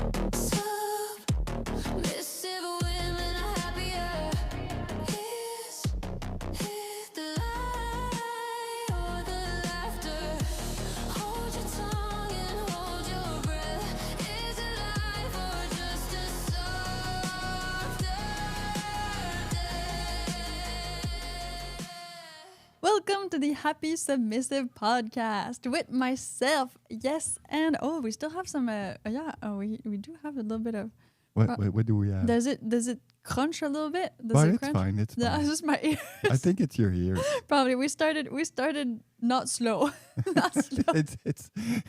Submissive women are happier. Is it the lie or the laughter? Hold your tongue and hold your breath. Is it life or just a softer death? Welcome to the Happy Submissive podcast with myself. Yes, and we still have some. We do have a little bit of. What do we have? Does it crunch a little bit? Does But it it's crunch? fine. It's Yeah, fine. it's just my ears. I think it's your ears. Probably we started not slow. Not slow. it's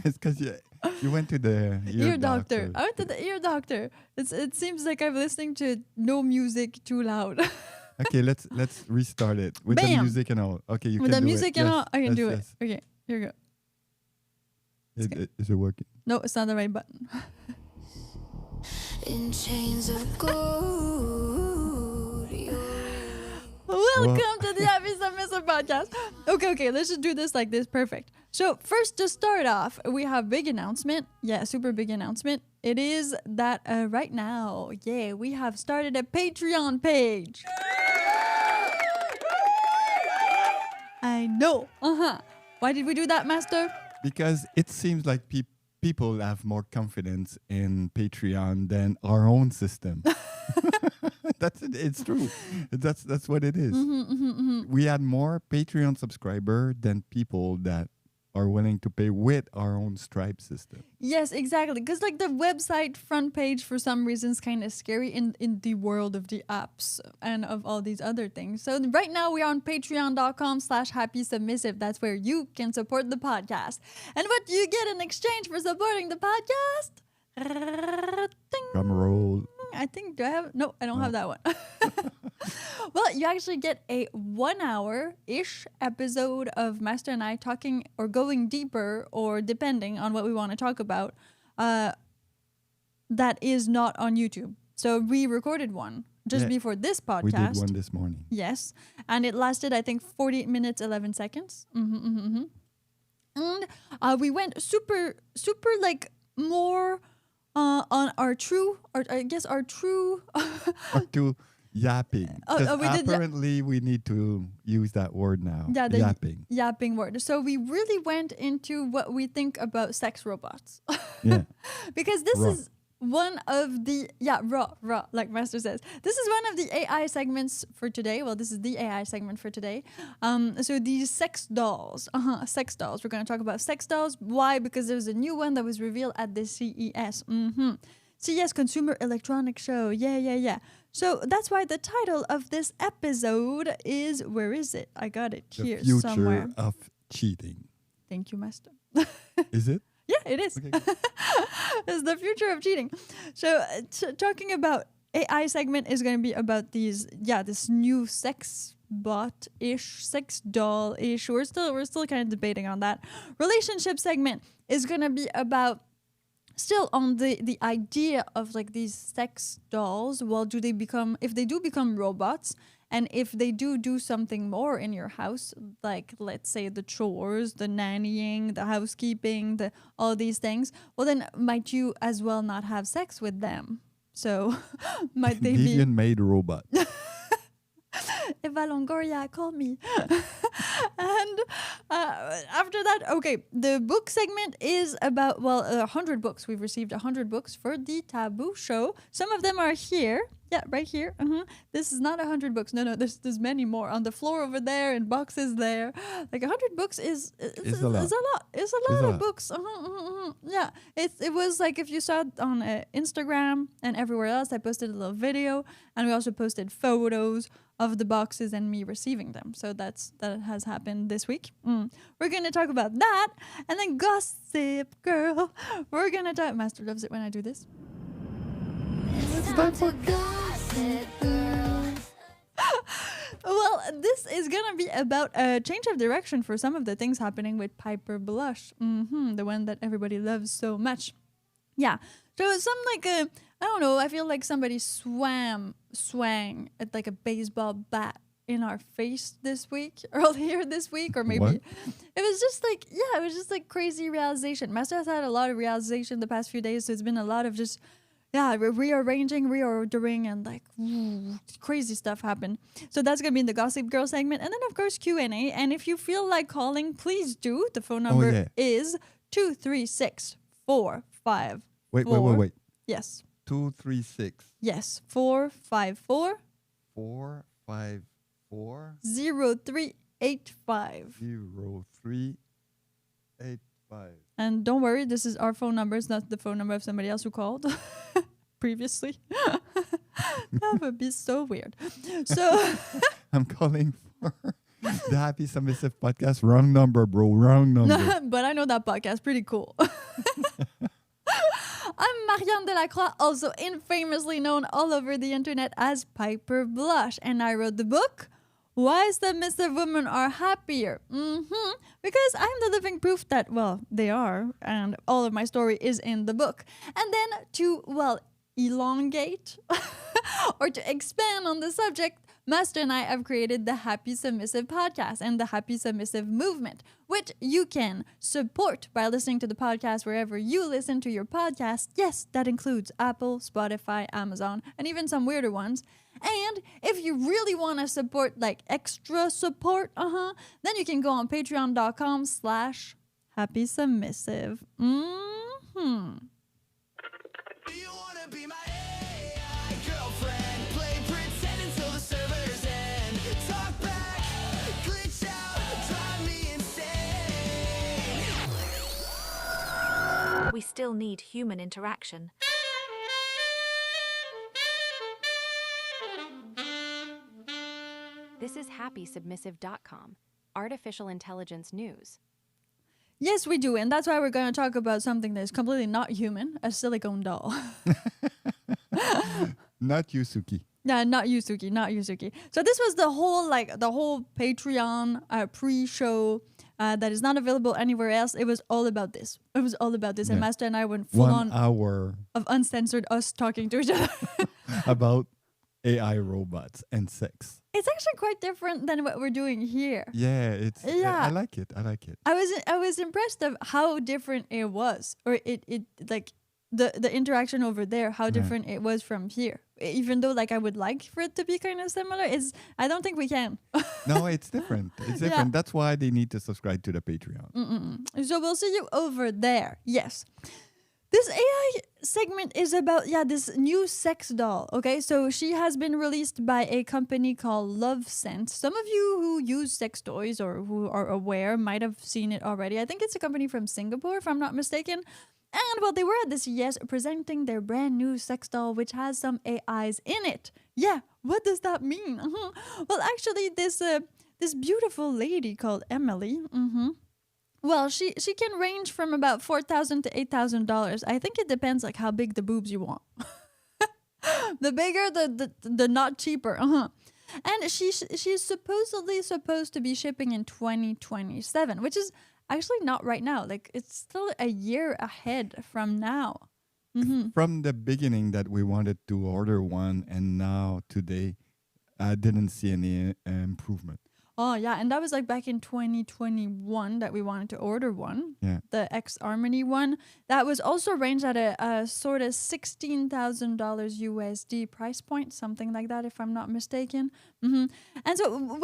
because you went to the Ear doctor. I went to the ear doctor. It seems like I'm listening to no music too loud. Okay, let's restart it with the Bam! music and all. Okay, you With can the do music it. and Yes, all, I can yes, do it. yes. Okay, here we go. Is it working? No, it's not the right button. In chains of gold. Welcome to the Happy Submissive podcast. Okay, let's just do this like this. Perfect. So first, to start off, we have big announcement. Yeah, super big announcement. It is that right now, we have started a Patreon page. I know. Why did we do that, Master? Because it seems like people have more confidence in Patreon than our own system. That's it. It's true. That's what it is. We had more Patreon subscriber than people that are willing to pay with our own Stripe system. Yes, exactly. Because like the website front page for some reasons kind of scary in the world of the apps and of all these other things. So right now we are on patreon.com/happy submissive. That's where you can support the podcast. And what do you get in exchange for supporting the podcast? Ding. Drum roll. I think, do I have? No, I don't have that one. Well, you actually get a 1 hour-ish episode of Master and I talking or going deeper, or depending on what we want to talk about, that is not on YouTube. So we recorded one just Yeah, before this podcast. We did one this morning. Yes. And it lasted, I think, 48 minutes, 11 seconds. And we went super like more on our true. Or to yapping. Because we did apparently we need to use that word now. Yeah, the yapping. yapping word. So we really went into what we think about sex robots. Yeah. Because this Raw. is one of the, raw, like Master says. This is one of the AI segments for today. Well, this is the AI segment for today. So these sex dolls. Sex dolls. We're going to talk about sex dolls. Why? Because there's a new one that was revealed at the CES. CES Consumer Electronics Show. Yeah. So that's why the title of this episode is, where is it? I got it The here future somewhere. of cheating. Thank you, Master. Is it? Yeah, it is. Okay. It's the future of cheating. So talking about AI segment is going to be about this new sex bot-ish, sex doll-ish. We're still kind of debating on that. Relationship segment is going to be about still on the idea of like these sex dolls. Well, if they do become robots, and if they do something more in your house, like let's say the chores, the nannying, the housekeeping, all these things, well then might you as well not have sex with them? So might they be Deviant made robot. Eva Longoria, call me. And after that, okay, the book segment is about 100 books. We've received 100 books for the Taboo Show. Some of them are here. Yeah, right here. This is not 100 books. No, there's many more on the floor over there and boxes there. Like 100 books is a lot. It's a lot of books. Yeah, it was like if you saw it on Instagram and everywhere else, I posted a little video, and we also posted photos of the boxes and me receiving them. So that has happened this week. We're gonna talk about that, and then Gossip Girl. We're gonna talk. Master loves it when I do this. It's time to gossip, girl. Well, this is gonna be about a change of direction for some of the things happening with Piper Blush, the one that everybody loves so much. Yeah, so it's some like I don't know. I feel like somebody swang at like a baseball bat in our face earlier this week, or maybe What? it was just like crazy realization. Master has had a lot of realization the past few days, so it's been a lot of just yeah, rearranging, reordering, and like crazy stuff happen. So that's gonna be in the Gossip Girl segment, and then of course Q&A. And if you feel like calling, please do. The phone number yeah. is 236-454. Wait. Yes, 236 yes, 454 454 0385. 0385. And don't worry, this is our phone number. It's not the phone number of somebody else who called previously. That would be so weird. So I'm calling for the Happy Submissive podcast. Wrong number, bro. Wrong number. but I know that podcast. Pretty cool. I'm Marianne Delacroix, also infamously known all over the internet as Piper Blush. And I wrote the book, Why Submissive Women Are Happier. Because I'm the living proof that, well, they are. And all of my story is in the book. And then to, well, elongate or to expand on the subject, Master and I have created the Happy Submissive podcast and the Happy Submissive movement, which you can support by listening to the podcast wherever you listen to your podcast. Yes, that includes Apple, Spotify, Amazon, and even some weirder ones. And if you really want to support, like extra support, then you can go on patreon.com/Happy Submissive. Do you wanna be my AI girlfriend? Play pretend until the servers end. Talk back, glitch out, drive me insane. We still need human interaction. This is happysubmissive.com, artificial intelligence news. Yes, we do. And that's why we're going to talk about something that is completely not human, a silicone doll. Not Yusuki. Yeah, not Yusuki. So this was the whole Patreon pre-show that is not available anywhere else. It was all about this. And Yeah. Master and I went full 1 on hour of uncensored us talking to each other. about AI robots and sex. It's actually quite different than what we're doing here. Yeah, it's. Yeah. I like it. I was impressed of how different it was, or it like the interaction over there, how different it was from here. Even though like I would like for it to be kind of similar, I don't think we can. No, it's different. It's Yeah. different. That's why they need to subscribe to the Patreon. So we'll see you over there. Yes. This AI segment is about, this new sex doll. Okay, so she has been released by a company called LoveSense. Some of you who use sex toys or who are aware might have seen it already. I think it's a company from Singapore, if I'm not mistaken. And well, they were at the CES presenting their brand new sex doll, which has some AIs in it. Yeah, what does that mean? Well, actually, this beautiful lady called Emily. Well, she can range from about $4,000 to $8,000. I think it depends like how big the boobs you want. The bigger, the not cheaper. And she's supposedly supposed to be shipping in 2027, which is actually not right now. Like it's still a year ahead from now. From the beginning that we wanted to order one, and now today, I didn't see any improvement. Oh, yeah. And that was like back in 2021 that we wanted to order one. Yeah. The X Harmony one. That was also ranged at a sort of $16,000 USD price point, something like that, if I'm not mistaken. And so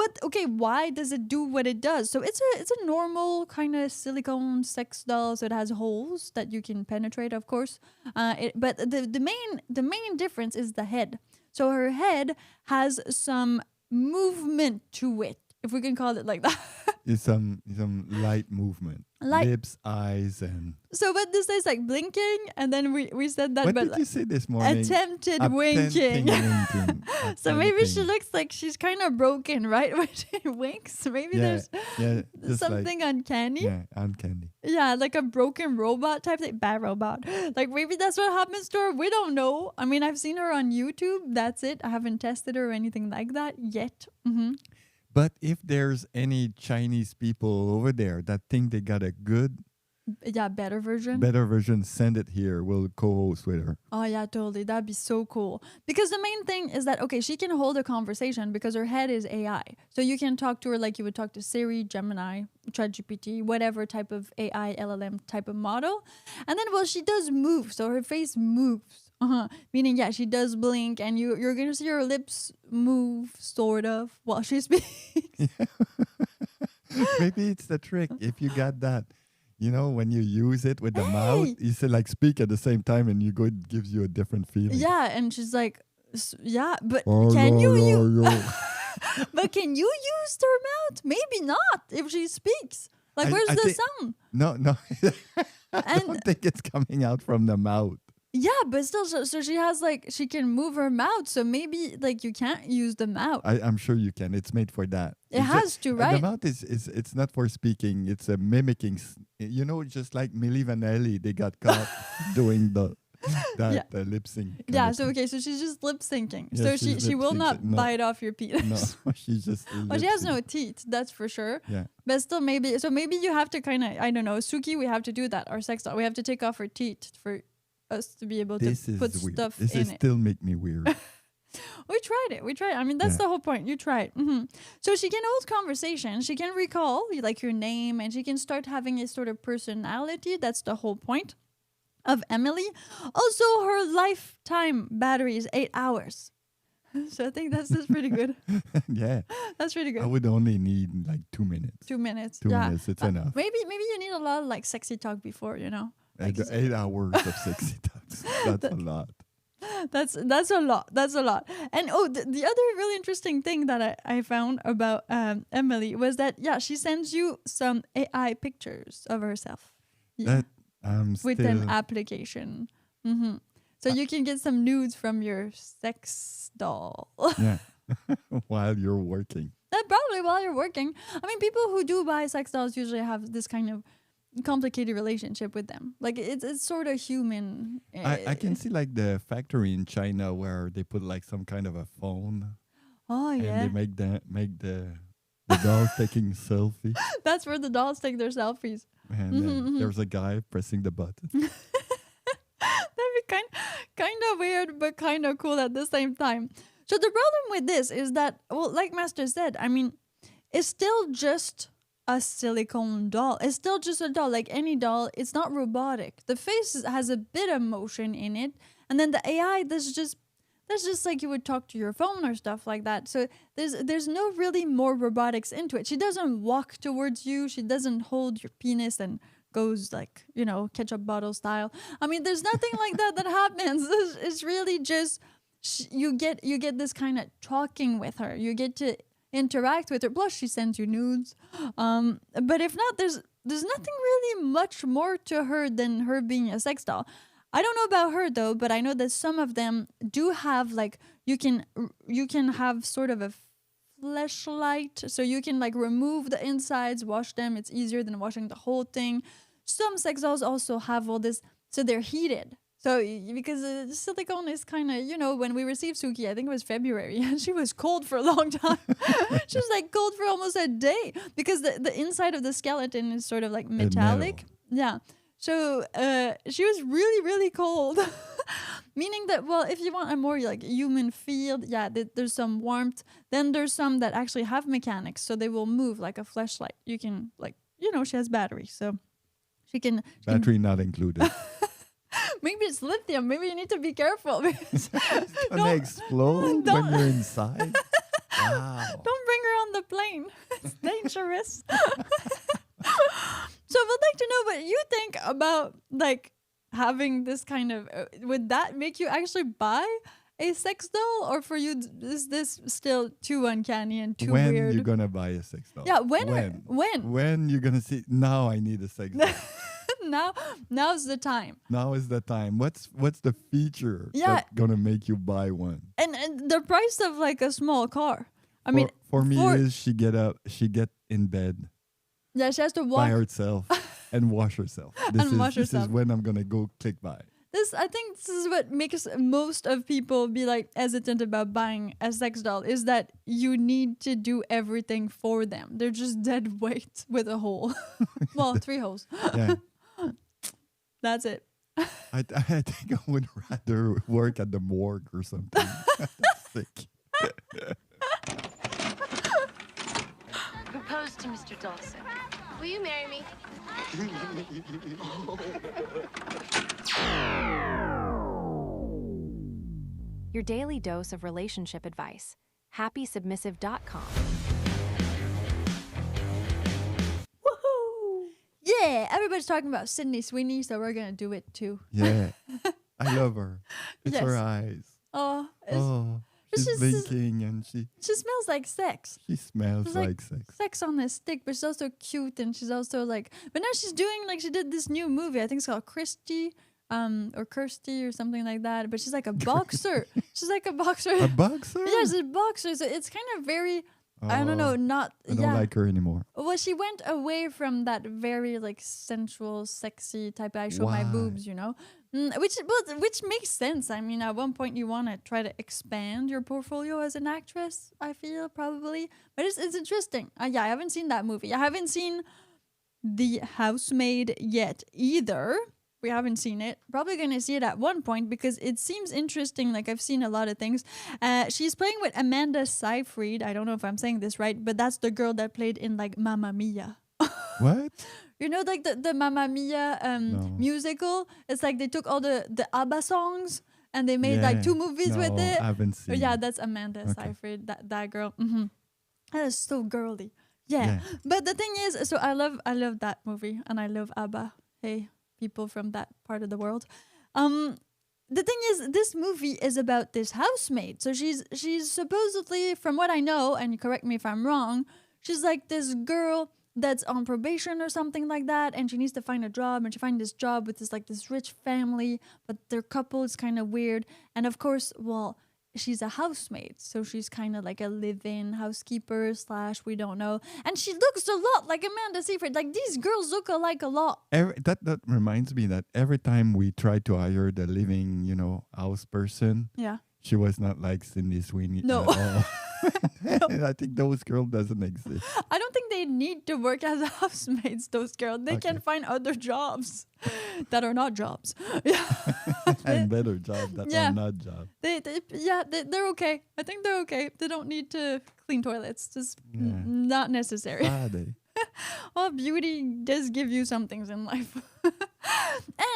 why does it do what it does? So it's a normal kind of silicone sex doll. So it has holes that you can penetrate, of course. But the main difference is the head. So her head has some movement to it, if we can call it like that. It's some light movement. Lips, eyes, and... So what this is like blinking, and then we said that, What but did you say this morning? attempted Attempting winking. winking. So maybe she Attempting. looks like she's kind of broken, right? When she winks. Maybe there's just something uncanny. Yeah, uncanny. Yeah, like a broken robot type thing. Bad robot. Like maybe that's what happens to her. We don't know. I mean, I've seen her on YouTube. That's it. I haven't tested her or anything like that yet. But if there's any Chinese people over there that think they got a good, Better version. better version, send it here. We'll co-host with her. Oh yeah, totally. That'd be so cool. Because the main thing is that, okay, she can hold a conversation because her head is AI. So you can talk to her like you would talk to Siri, Gemini, ChatGPT, whatever type of AI, LLM type of model. And then, well, she does move. So her face moves. Meaning, yeah, she does blink, and you're gonna see her lips move, sort of, while she speaks. Maybe it's the trick. If you got that, you know, when you use it with the mouth, Hey. you say like speak at the same time, and it gives you a different feeling. Yeah, and she's like, yeah, but Oh, can yo, you yo, yo. but can you use her mouth? Maybe not if she speaks. Like, where's I the think- sound? No. I And- don't think it's coming out from the mouth. Yeah, but still, so she has like, she can move her mouth, so maybe like you can't use the mouth. I'm sure you can. It's made for that. It It's has to, The right? mouth is it's not for speaking. It's a mimicking. You know, just like Milli Vanilli, they got caught doing that lip sync. Yeah, so okay, so she's just lip syncing. Yeah, So she's she will not lip-syncing. No. bite off your penis. No, she's just. Well, she has lip-sync. no teeth, that's for sure. Yeah. But still, maybe you have to kind of, I don't know, Suki, we have to do that. Our sex doll, we have to take off her teeth for us to be able This to is put weird. stuff This in is it. still make me weird. We tried it. I mean, that's Yeah. the whole point. You try it. So she can hold conversation. She can recall like your name, and she can start having a sort of personality. That's the whole point of Emily. Also, her lifetime battery is 8 hours. So I think that's pretty good. Yeah, That's pretty I good. would only need like 2 minutes. 2 minutes. 2 yeah. minutes, it's enough. Maybe you need a lot of like sexy talk before, you know. Like, And 8 hours of sexy talks. That's a lot. That's a lot. That's a lot. And the other really interesting thing that I found about Emily was that she sends you some AI pictures of herself. Yeah, That I'm with still. an application. So you can get some nudes from your sex doll. Yeah. While you're working. That probably while you're working. I mean, people who do buy sex dolls usually have this kind of complicated relationship with them. Like it's sort of human. I can see like the factory in China where they put like some kind of a phone Oh and yeah, they make the dog taking selfie that's where the dolls take their selfies. and then there's a guy pressing the button. That'd be kind of weird, but kind of cool at the same time. So the problem with this is that, well, like Master said, I mean, it's still just a silicone doll. It's still just a doll, like any doll. It's not robotic. The face has a bit of motion in it, and then the AI, that's just like you would talk to your phone or stuff like that. So there's no really more robotics into it. She doesn't walk towards you. She doesn't hold your penis and goes like, you know, ketchup bottle style. I mean, there's nothing like that happens. It's really just you get this kind of talking with her. You get to interact with her. Plus, she sends you nudes. But if not, there's nothing really much more to her than her being a sex doll. I don't know about her though, but I know that some of them do have like you can have sort of a fleshlight, so you can like remove the insides, wash them. It's easier than washing the whole thing. Some sex dolls also have all this, so they're heated. So because silicone is kind of, you know, when we received Suki, I think it was February, and she was cold for a long time. She was like cold for almost a day because the inside of the skeleton is sort of like metallic. Yeah. So she was really, really cold. Meaning that, well, if you want a more like human feel, there's some warmth. Then there's some that actually have mechanics, so they will move like a fleshlight. You can like, you know, she has batteries, so she can. Battery not included. Maybe it's lithium. Maybe you need to be careful. Because Gonna explode when you're inside. Wow. don't bring her on the plane. It's dangerous. So I would like to know what you think about like having this kind of. Would that make you actually buy a sex doll, or for you is this still too uncanny and too when weird? you gonna buy a sex doll? Yeah, when? When you gonna see? Now I need a sex doll. Now's the time. Now is the time. What's the feature Yeah. that's gonna make you buy one? And the price of like a small car. I mean, for me is she get in bed yeah, she has to by walk. herself and wash herself. This wash is herself. when I'm gonna go click buy. I think this is what makes most of people be like hesitant about buying a sex doll, is that you need to do everything for them. They're just dead weight with a hole. Well, 3 holes. Yeah. That's it. I think I would rather work at the morgue or something. Sick. Propose to Mr. Dawson. Will you marry me? your daily dose of relationship advice. HappySubmissive.com. Woohoo! Yeah, everybody's talking about Sydney Sweeney, so we're gonna do it too. Yeah. I love her. It's her Yes. eyes. Oh, Oh, she's she's- blinking and she smells like sex. smells She's like sex. Sex on a stick, but she's also cute, and she's also like. But now she's doing like she did this new movie. I think it's called Christy, or Kirsty or something like that. But she's like a boxer. She's like a boxer. A boxer? Yeah, she's a boxer. So it's kind of very. I don't know. Oh, Not. I don't yeah. like her anymore. Well, she went away from that very like sensual, sexy type. I show my Why? boobs, you know, which makes sense. I mean, at one point you want to try to expand your portfolio as an actress. I feel probably, but it's interesting. Yeah, I haven't seen that movie. I haven't seen The Housemaid yet either. We haven't seen it. Probably gonna see it at one point because it seems interesting. Like I've seen a lot of things. She's playing with Amanda Seyfried. I don't know if I'm saying this right, but that's the girl that played in like Mamma Mia. What? You know, like the Mamma Mia No. musical. It's like they took all the ABBA songs and they made like 2 movies with No, it. I haven't seen Yeah, it. that's Amanda Okay. Seyfried. That girl. That is so girly. Yeah. Yeah. But the thing is, so I love that movie and I love ABBA. Hey, people from that part of the world. The thing is, this movie is about this housemaid. So she's supposedly, from what I know, and correct me if I'm wrong, she's like this girl that's on probation or something like that, and she needs to find a job, and she finds this job with this rich family, but their couple is kind of weird. And of course, well, she's a housemaid, so she's kind of like a live-in housekeeper / we don't know. And she looks a lot like Amanda Seyfried. Like these girls look alike a lot. That reminds me that every time we try to hire the living, house person, Yeah. she was not like Sydney Sweeney No. at all. And I think those girls doesn't exist. I don't think they need to work as housemaids, those girls. They can Okay. find other jobs that are not jobs. Yeah. And better job that Yeah. are not job. They're okay. I think they're okay. They don't need to clean toilets. Just Yeah. not necessary. Sade. Well, beauty does give you some things in life.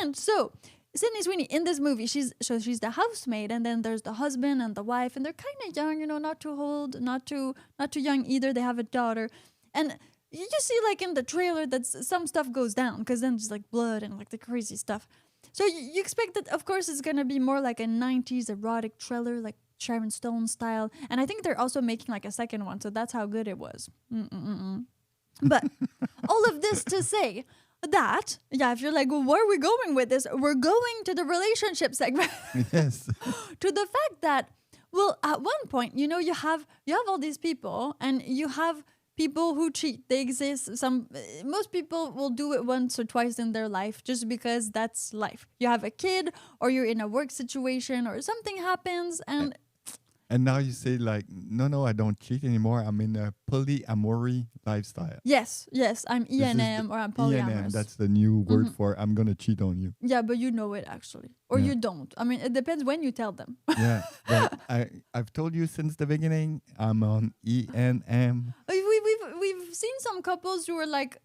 And so, Sydney Sweeney in this movie, she's the housemaid, and then there's the husband and the wife, and they're kind of young, not too old, not too young either. They have a daughter, and you just see like in the trailer that some stuff goes down because then there's like blood and like the crazy stuff. So you expect that, of course, it's gonna be more like a '90s erotic thriller, like Sharon Stone style, and I think they're also making like a second one, so that's how good it was. But all of this to say that, yeah, if you're like, well, where are we going with this? We're going to the relationship segment. Yes. To the fact that, well, at one point, you have all these people, and you have people who cheat. They exist. Most people will do it once or twice in their life just because that's life. You have a kid, or you're in a work situation, or something happens, and And now you say like, no, I don't cheat anymore. I'm in a polyamory lifestyle. yes, I'm This is ENM the or I'm polyamorous. ENM, that's the new word for I'm gonna cheat on you. Yeah, but you know it actually, or Yeah. you don't. I mean, it depends when you tell them. Yeah, but I've told you since the beginning. I'm on ENM. We've seen some couples who are like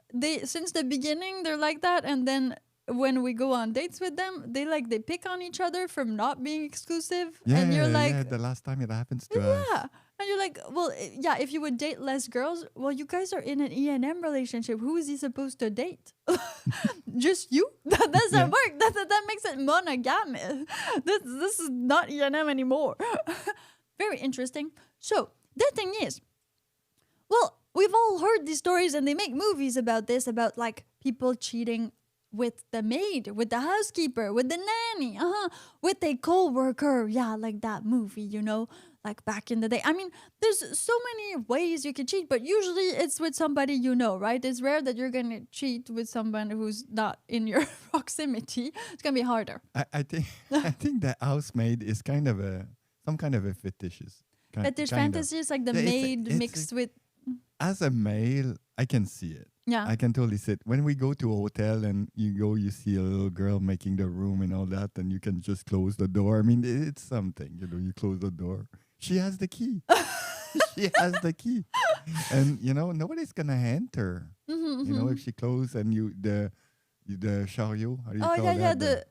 since the beginning they're like that, and then when we go on dates with them, they pick on each other from not being exclusive, Yeah, and you're like, yeah. The last time it happens to us. yeah. And you're like, well, yeah, if you would date less girls, well, you guys are in an ENM relationship. Who is he supposed to date? Just you? That doesn't work. That makes it monogamous. This is not ENM anymore. Very interesting. So the thing is, well, we've all heard these stories, and they make movies about this, about like people cheating with the maid, with the housekeeper, with the nanny, with a co-worker. Yeah, like that movie, like back in the day. I mean, there's so many ways you can cheat, but usually it's with somebody right? It's rare that you're going to cheat with someone who's not in your proximity. It's going to be harder. I think the housemaid is kind of some kind of a fetishes. But there's kind of. fantasies like the Yeah, maid it's mixed with... As a male, I can see it. Yeah. I can totally see it. When we go to a hotel and you see a little girl making the room and all that, and you can just close the door. I mean, it's something, you close the door. She has the key. She has the key. And, nobody's going to enter. If she closes and the chariot, how do you call that?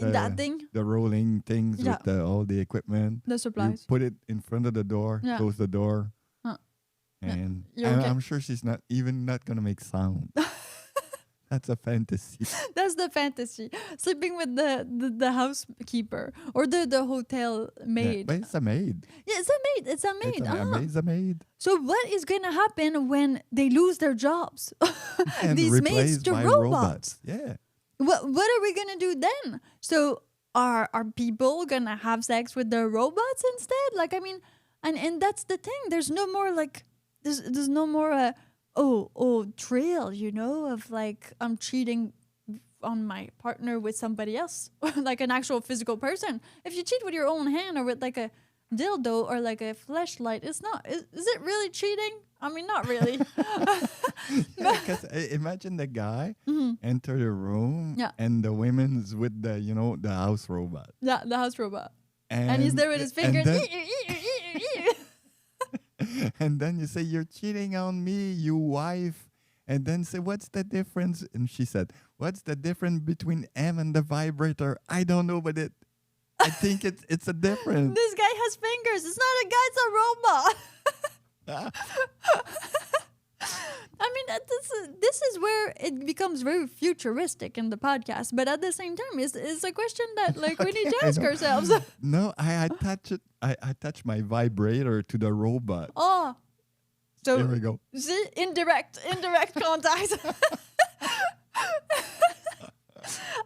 that thing, the rolling things Yeah. with all the equipment. the You supplies. put it in front of the door, Yeah. close the door, Huh. and You're okay. I'm sure she's not gonna make sound. That's a fantasy. That's the fantasy. Sleeping with the housekeeper or the hotel Yeah, maid. but it's a maid. Yeah, it's a maid. It's a maid. It's a maid. So what is gonna happen when they lose their jobs? And These maids replaced to by robots. Yeah. What are we gonna do then? So are people gonna have sex with their robots instead? Like I mean, and that's the thing. There's no more like there's no more trail, you know, of like I'm cheating on my partner with somebody else, like an actual physical person. If you cheat with your own hand or with like a dildo or like a fleshlight, it's not. Is it really cheating? I mean, not really. Because imagine the guy enter the room Mm-hmm. Yeah. and the women's with the the house robot. Yeah, the house robot, and he's there with his finger. And then, and then you say, "You're cheating on me, you wife." And then say, "What's the difference?" And she said, "What's the difference between M and the vibrator? I don't know, but I think it's a difference." This guy has fingers. It's not a guy. It's a robot. I mean, this is where it becomes very futuristic in the podcast. But at the same time, it's a question that like we need to I ask know. ourselves. No, I touch it. I touch my vibrator to the robot. Oh, so There we go. see, indirect contact.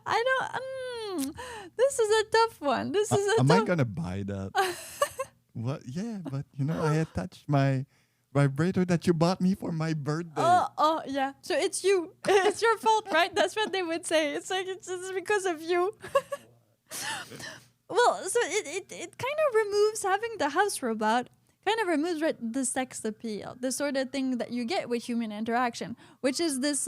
I don't. This is a tough one. This is a Am I tough. gonna buy that? What? Yeah, but I attached my vibrator that you bought me for my birthday. Oh, yeah. So it's you. It's your fault, right? That's what they would say. It's like it's because of you. Well, so it kind of removes having the house robot. Kind of removes the sex appeal, the sort of thing that you get with human interaction, which is this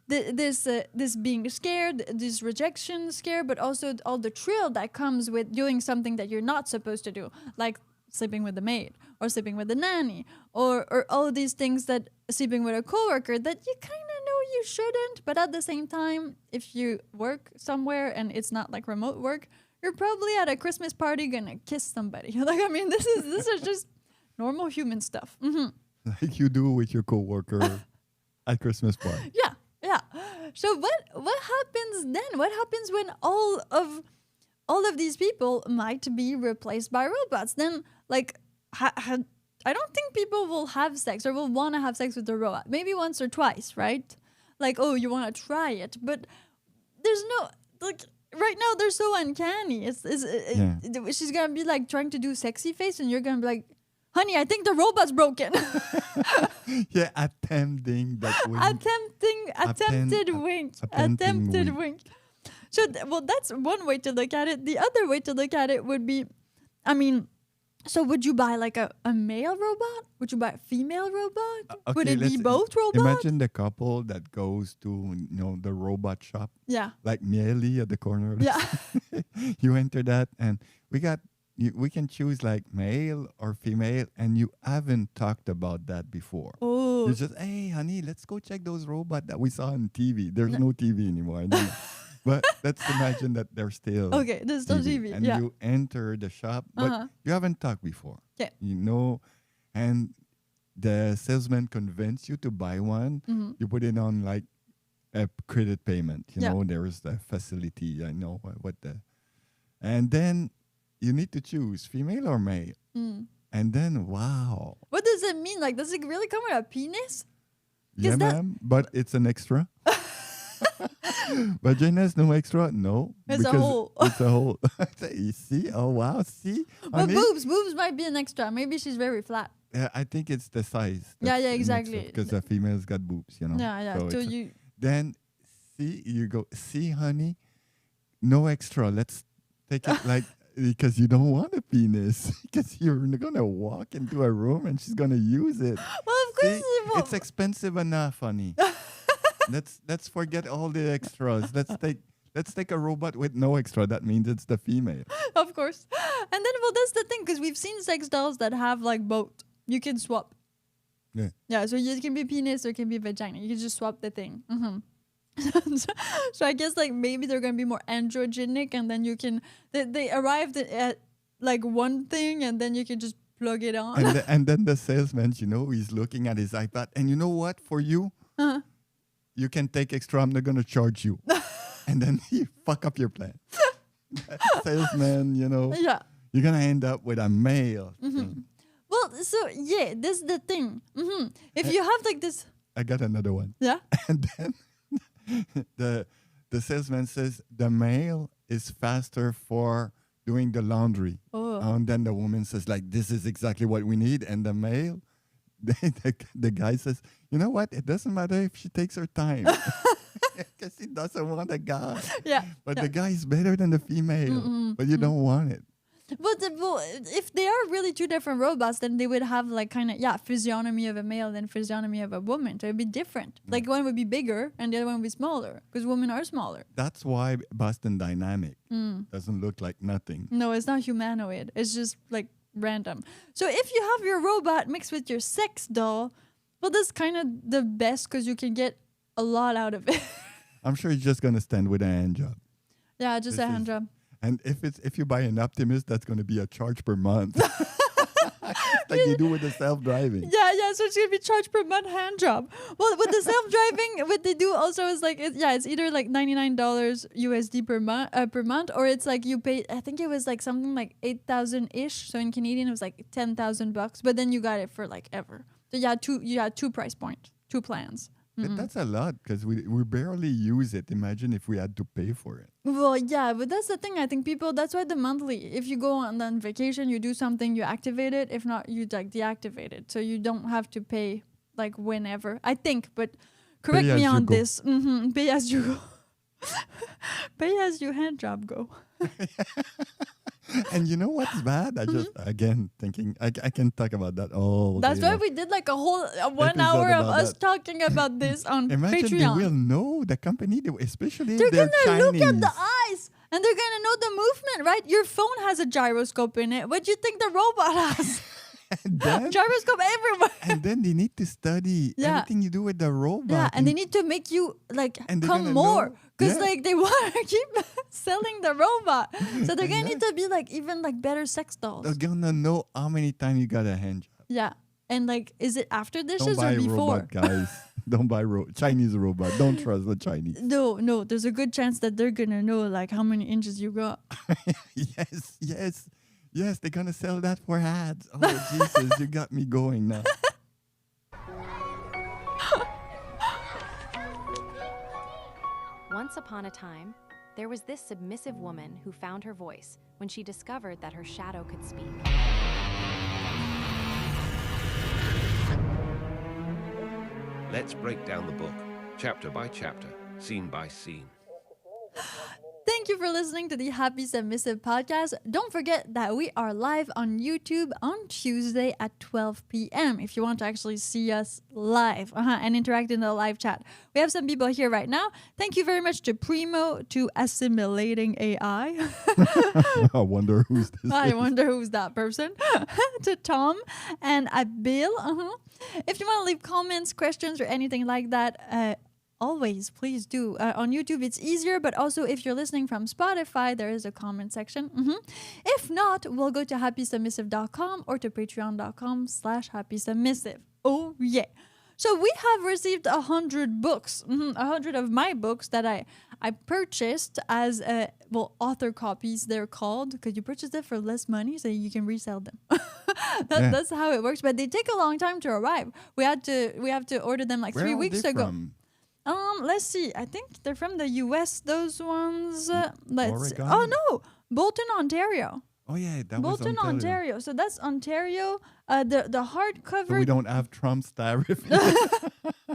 this being scared, this rejection scare, but also all the thrill that comes with doing something that you're not supposed to do, like sleeping with the maid or sleeping with the nanny or all these things that sleeping with a coworker that you kind of know you shouldn't, but at the same time, if you work somewhere and it's not like remote work, you're probably at a Christmas party gonna kiss somebody. Like I mean, this is just normal human stuff. Like you do with your coworker at Christmas party. Yeah. So what happens then? What happens when all of these people might be replaced by robots? Then, like, I don't think people will have sex or will want to have sex with the robot. Maybe once or twice, right? Like, oh, you want to try it, but there's no like. Right now, they're so uncanny. She's gonna be like trying to do sexy face, and you're gonna be like, "Honey, I think the robot's broken." Yeah, attempting that wink. Attempted wink. Attempted wink. So, that's one way to look at it. The other way to look at it would be, I mean, so would you buy like a male robot? Would you buy a female robot? Would it be let's both robots? Imagine the couple that goes to the robot shop, Yeah. like Mieli at the corner. Of the Yeah. You enter that, and we can choose like male or female, and you haven't talked about that before. Oh. You just, hey, honey, let's go check those robots that we saw on TV. There's no TV anymore. I know. But let's imagine that they're still Okay, there's still TV. and Yeah. you enter the shop, but you haven't talked before. Yeah. You know, and the salesman convinced you to buy one. Mm-hmm. You put it on like a credit payment. You Yeah. know, there is the facility. I know and then you need to choose female or male. Mm. And then, wow. What does it mean? Like, does it really come with a penis? Yeah, that- ma'am, but it's an extra. Vagina is no extra, no. It's a because hole. It's a hole. You see? Oh, wow. See? But Honey? boobs might be an extra. Maybe she's very flat. Yeah, I think it's the size. Yeah, exactly. Because the female's got boobs, you know. Yeah. So it's you. then, see, you go, see, honey, no extra. Let's take it like, because you don't want a penis. Because you're going to walk into a room and she's going to use it. Well, of course. See, it won't. it's expensive enough, honey. Let's forget all the extras. Let's take a robot with no extra. That means it's the female. Of course. And then, well, that's the thing, because we've seen sex dolls that have like both. You can swap. Yeah. Yeah, so it can be penis or it can be vagina. You can just swap the thing. So I guess like maybe they're gonna be more androgenic, and then you can they arrived at like one thing, and then you can just plug it on. And then the salesman, he's looking at his iPad, and you know what? For you, Uh-huh. you can take extra. I'm not gonna charge you, and then you fuck up your plan. That salesman, Yeah. you're gonna end up with a male thing. Well, so yeah, this is the thing. If you have like this, I got another one. yeah. And then the salesman says the male is faster for doing the laundry. Oh. And then the woman says, like, this is exactly what we need. And the male, the guy says, you know what? It doesn't matter if she takes her time. Because he doesn't want a guy. Yeah. But yeah. the guy is better than the female. But you don't want it. But if they are really two different robots, then they would have like kind of physiognomy of a male and physiognomy of a woman. So it'd be different. Like one would be bigger and the other one would be smaller because women are smaller. That's why Boston Dynamic doesn't look like nothing. No, it's not humanoid. It's just like random. So if you have your robot mixed with your sex doll, well, that's kind of the best because you can get a lot out of it. I'm sure he's just gonna stand with a hand job. Yeah, just This a hand is- job. And if you buy an Optimus, that's going to be a charge per month. Like you do with the self-driving. Yeah, so it's gonna be charged per month hand job. Well, with the self-driving, what they do also is like, it's either like $99 USD per month, or it's like you pay. I think it was like something like 8,000 ish. So in Canadian, it was like $10,000. But then you got it for like ever. So you had two price points, two plans. That's a lot because we barely use it. Imagine if we had to pay for it. Well, yeah, but that's the thing. I think people, that's why the monthly, if you go on vacation, you do something, you activate it. If not, you like deactivate it. So you don't have to pay like whenever. I think, but correct Pay me as you on go. this. Pay as you go. Pay as you hand job go. And you know what's bad? I just, again, thinking, I can talk about that all That's day why long. we did like a whole 1 Episode hour of about us that. talking about this on Imagine Patreon. they will know the company, especially They're if they're gonna Chinese. look at the eyes and they're gonna know the movement, right? Your phone has a gyroscope in it. What do you think the robot has? And then, Gyroscope everywhere. and then they need to study Yeah. everything you do with the robot. Yeah, and they need to make you like And they're come gonna more know- because yeah. like they want to keep selling the robot. So they're gonna need to be like even like better sex dolls. They're gonna know how many times you got a hand job. Yeah, and like is it after Don't dishes buy or before? robot, guys. Don't buy Chinese robot. Don't trust the Chinese. No, there's a good chance that they're gonna know like how many inches you got. Yes, they're gonna sell that for ads. Oh Jesus, you got me going now. Once upon a time, there was this submissive woman who found her voice when she discovered that her shadow could speak. Let's break down the book, chapter by chapter, scene by scene. Thank you for listening to the Happy Submissive podcast. Don't forget that we are live on YouTube on Tuesday at 12 p.m. if you want to actually see us live and interact in the live chat. We have some people here right now. Thank you very much to Primo, to Assimilating AI. I wonder who's this. I is. wonder who's that person. To Tom and Bill. If you want to leave comments, questions, or anything like that, always, please do. On YouTube, it's easier, but also if you're listening from Spotify, there is a comment section. If not, we'll go to happysubmissive.com or to patreon.com/happysubmissive. Oh, yeah. So we have received 100 books, 100 of my books that I purchased as, author copies, they're called, because you purchase them for less money so you can resell them. That's how it works, but they take a long time to arrive. We have to order them like Where 3 are weeks they ago. from? Let's see. I think they're from the US, those ones. Oregon? Oh no, Bolton, Ontario. Oh yeah, that Bolton, was Ontario. Ontario. So that's Ontario. The So hardcover we don't have Trump's tariff.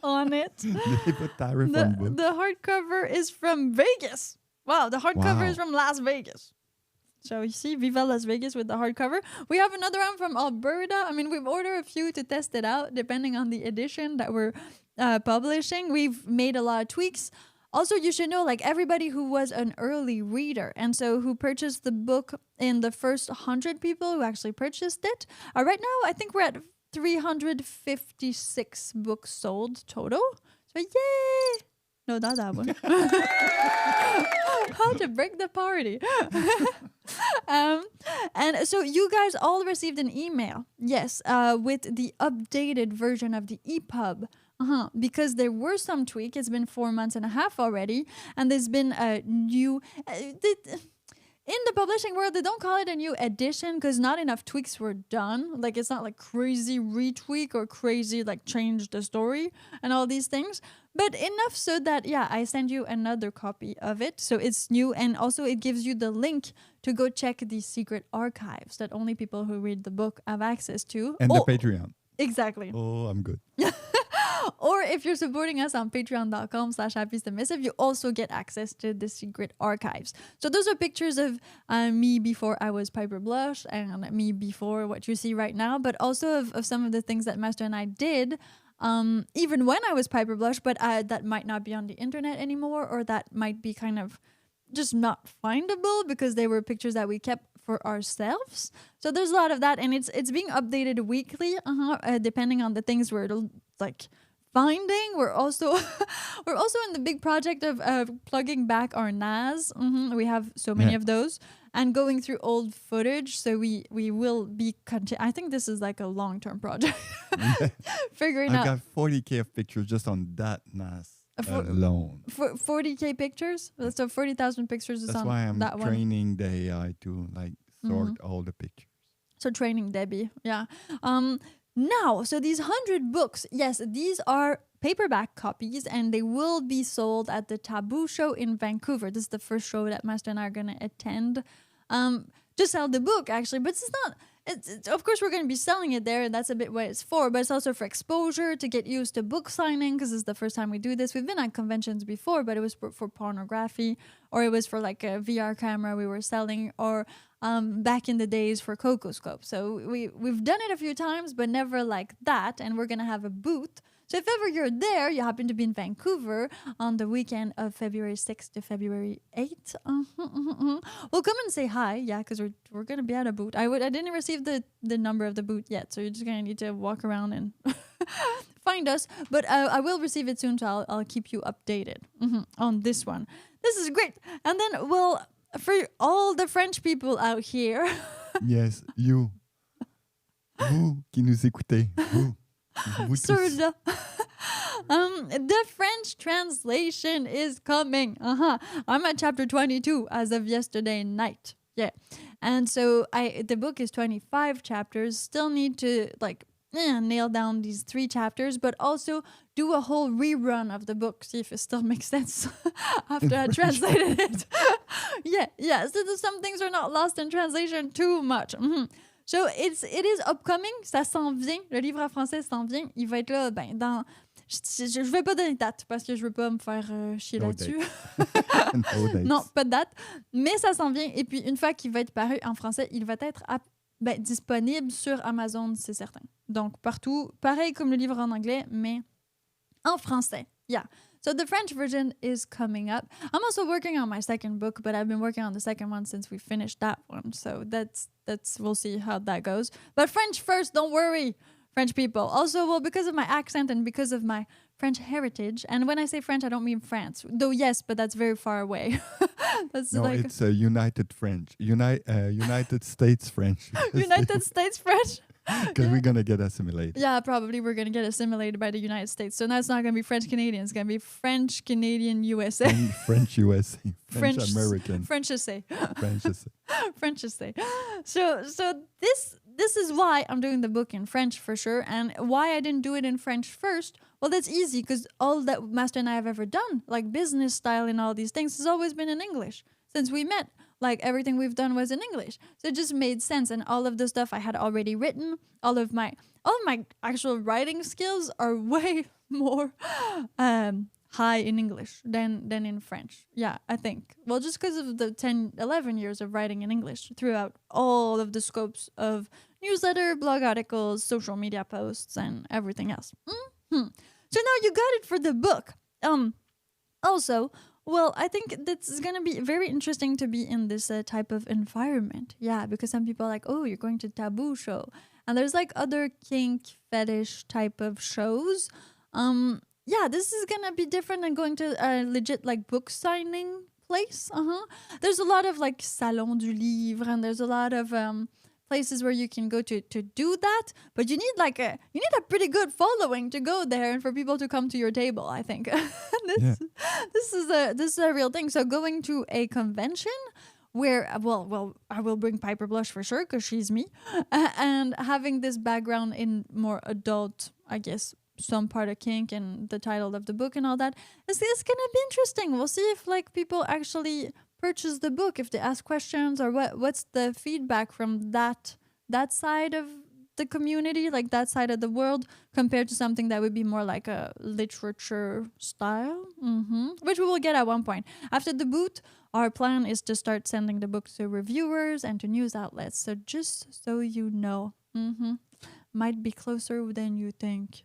on it. They put tariff on books. The hardcover is from Vegas. Wow, the hardcover Wow. is from Las Vegas. So you see, Viva Las Vegas with the hardcover. We have another one from Alberta. I mean, we've ordered a few to test it out, depending on the edition that we're publishing. We've made a lot of tweaks. Also, you should know, like everybody who was an early reader and so who purchased the book in the first 100 people who actually purchased it. Right now, I think we're at 356 books sold total. So yay! No, not that one. How to break the party. And so you guys all received an email, yes, with the updated version of the EPUB. Because there were some tweaks. It's been 4 months and a half already, and there's been a new. In the publishing world, they don't call it a new edition because not enough tweaks were done. Like, it's not like crazy retweak or crazy like change the story and all these things. But enough so that, yeah, I send you another copy of it. So it's new. And also it gives you the link to go check the secret archives that only people who read the book have access to. And the Patreon. Exactly. Oh, I'm good. Or if you're supporting us on patreon.com/happysubmissive, you also get access to the secret archives. So those are pictures of me before I was Piper Blush and me before what you see right now, but also of some of the things that Master and I did even when I was Piper Blush, but that might not be on the internet anymore, or that might be kind of just not findable because they were pictures that we kept for ourselves. So there's a lot of that, and it's being updated weekly, depending on the things we're like finding. We're also in the big project of plugging back our NAS. We have so many of those, and going through old footage. So we will be I think this is like a long-term project. Figuring I out. got 40K of pictures just on that NAS alone. 40K pictures. So 40,000 pictures is That's on why I'm that one. training the AI to like sort all the pictures. So training Debbie, yeah. Now, so these 100 books, yes, these are paperback copies, and they will be sold at the Taboo show in Vancouver. This is the first show that Master and I are going to attend. To sell the book, actually, but it's not. It's of course we're going to be selling it there, and that's a bit what it's for. But it's also for exposure, to get used to book signing, because it's the first time we do this. We've been at conventions before, but it was for pornography, or it was for like a VR camera we were selling, or back in the days for Cocoscope. So we've done it a few times, but never like that. And we're gonna have a booth. So if ever you're there, you happen to be in Vancouver on the weekend of February 6th to February 8th, well, come and say hi, yeah, because we're going to be at a booth. I didn't receive the number of the booth yet, so you're just going to need to walk around and find us. But I will receive it soon, so I'll keep you updated on this one. This is great. And then, well, for all the French people out here. Yes, you. Vous qui nous écoutez. Vous. Sorta. The French translation is coming. I'm at chapter 22 as of yesterday night. Yeah. And so the book is 25 chapters. Still need to nail down these 3 chapters, but also do a whole rerun of the book, see if it still makes sense after I translated it. Yeah. So some things are not lost in translation too much. So it is upcoming, ça s'en vient. Le livre en français s'en vient. Il va être là, dans. Je vais pas donner de date parce que je veux pas me faire chier là-dessus. Non, pas de date. Mais ça s'en vient. Et puis une fois qu'il va être paru en français, il va être disponible sur Amazon, c'est certain. Donc partout, pareil comme le livre en anglais, mais en français. Yeah. So the French version is coming up. I'm also working on my second book, but I've been working on the second one since we finished that one. So that's we'll see how that goes. But French first, don't worry, French people. Also, well, because of my accent and because of my French heritage, and when I say French, I don't mean France. Though yes, but that's very far away. It's United French. United States French. United States French? Because we're going to get assimilated. Yeah, probably we're going to get assimilated by the United States. So now it's not going to be French-Canadian. It's going to be French-Canadian USA. French USA. French-American. French USA. French USA. French USA. So this is why I'm doing the book in French for sure. And why I didn't do it in French first, well, that's easy because all that Master and I have ever done, like business style and all these things, has always been in English since we met. Like everything we've done was in English. So it just made sense. And all of the stuff I had already written, all of my actual writing skills are way more high in English than in French. Yeah, I think. Well, just because of the 10, 11 years of writing in English throughout all of the scopes of newsletter, blog articles, social media posts, and everything else. So now you got it for the book. Also, well, I think that's going to be very interesting to be in this type of environment. Yeah, because some people are like, oh, you're going to Taboo show. And there's like other kink fetish type of shows. yeah, this is gonna be different than going to a legit like book signing place. There's a lot of like salon du livre, and there's a lot of places where you can go to do that. But you need a pretty good following to go there and for people to come to your table. I think Yeah. this is a real thing. So going to a convention where well I will bring Piper Blush for sure because she's me, and having this background in more adult, I guess, some part of kink and the title of the book and all that, it's gonna be interesting. We'll see if like people actually purchase the book, if they ask questions, or what's the feedback from that side of the community, like that side of the world, compared to something that would be more like a literature style, which we will get at one point. After the boot, our plan is to start sending the book to reviewers and to news outlets. So just so you know, might be closer than you think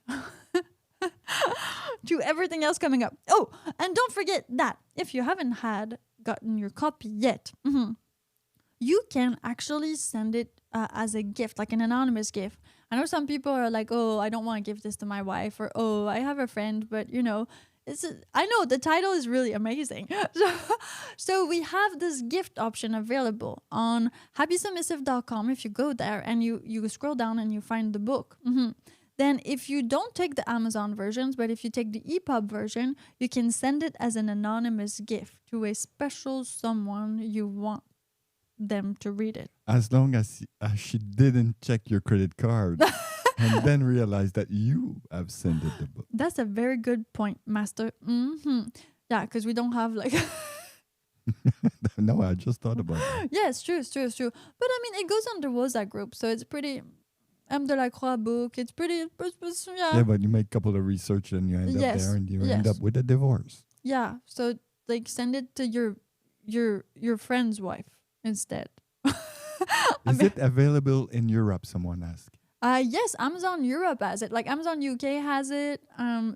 to everything else coming up. Oh, and don't forget that if you haven't gotten your copy yet, you can actually send it as a gift, like an anonymous gift. I know some people are like, oh, I don't want to give this to my wife, or oh, I have a friend, but you know, I know the title is really amazing. So we have this gift option available on happysubmissive.com. If you go there and you scroll down and you find the book, then if you don't take the Amazon versions, but if you take the EPUB version, you can send it as an anonymous gift to a special someone you want them to read it. As long as she didn't check your credit card and then realize that you have sent it the book. That's a very good point, Master. Yeah, because we don't have like... No, I just thought about it. Yeah, it's true. But I mean, it goes on the WhatsApp group, so it's pretty... M. de la Croix book. It's pretty... Yeah, but you make a couple of research and you end up there and you end up with a divorce. Yeah, so like send it to your friend's wife instead. Is it available in Europe, someone asked? Yes, Amazon Europe has it. Like Amazon UK has it.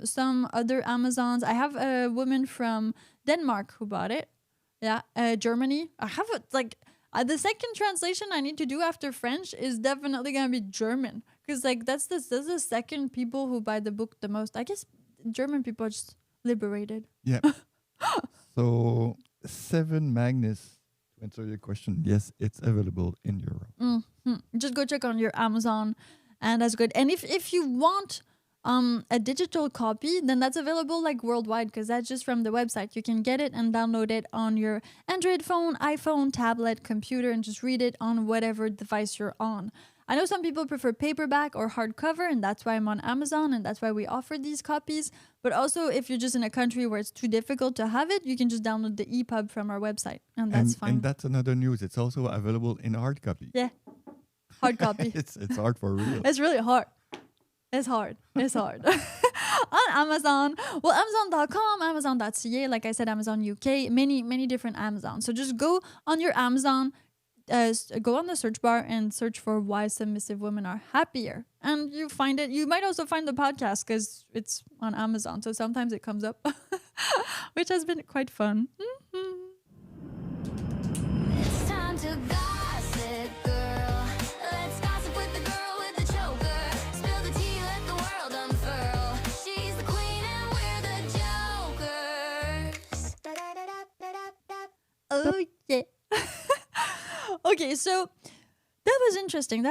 Some other Amazons. I have a woman from Denmark who bought it. Yeah, Germany. I have it like the second translation I need to do after French is definitely gonna be German, because like that's the second people who buy the book the most. I guess German people are just liberated. Yeah. So 7 Magnus, to answer your question, yes, it's available in Europe. Just go check on your Amazon, and that's good. And if you want a digital copy, then that's available like worldwide, because that's just from the website. You can get it and download it on your Android phone, iPhone, tablet, computer, and just read it on whatever device you're on. I know some people prefer paperback or hardcover, and that's why I'm on Amazon, and that's why we offer these copies. But also, if you're just in a country where it's too difficult to have it, you can just download the EPUB from our website, and that's fine. And that's another news. It's also available in hard copy. Yeah, hard copy. It's hard for real. It's really hard. It's hard. On Amazon. Well, Amazon.com, Amazon.ca, like I said, Amazon UK, many different Amazons. So just go on your Amazon, go on the search bar and search for Why Submissive Women Are Happier. And you find it. You might also find the podcast because it's on Amazon. So sometimes it comes up, which has been quite fun. It's time to gossip, girl. Let's gossip with the girl with the choker. Spill the tea, let the world unfurl. She's the queen and we're the jokers. Oh, yeah. Okay, so that was interesting.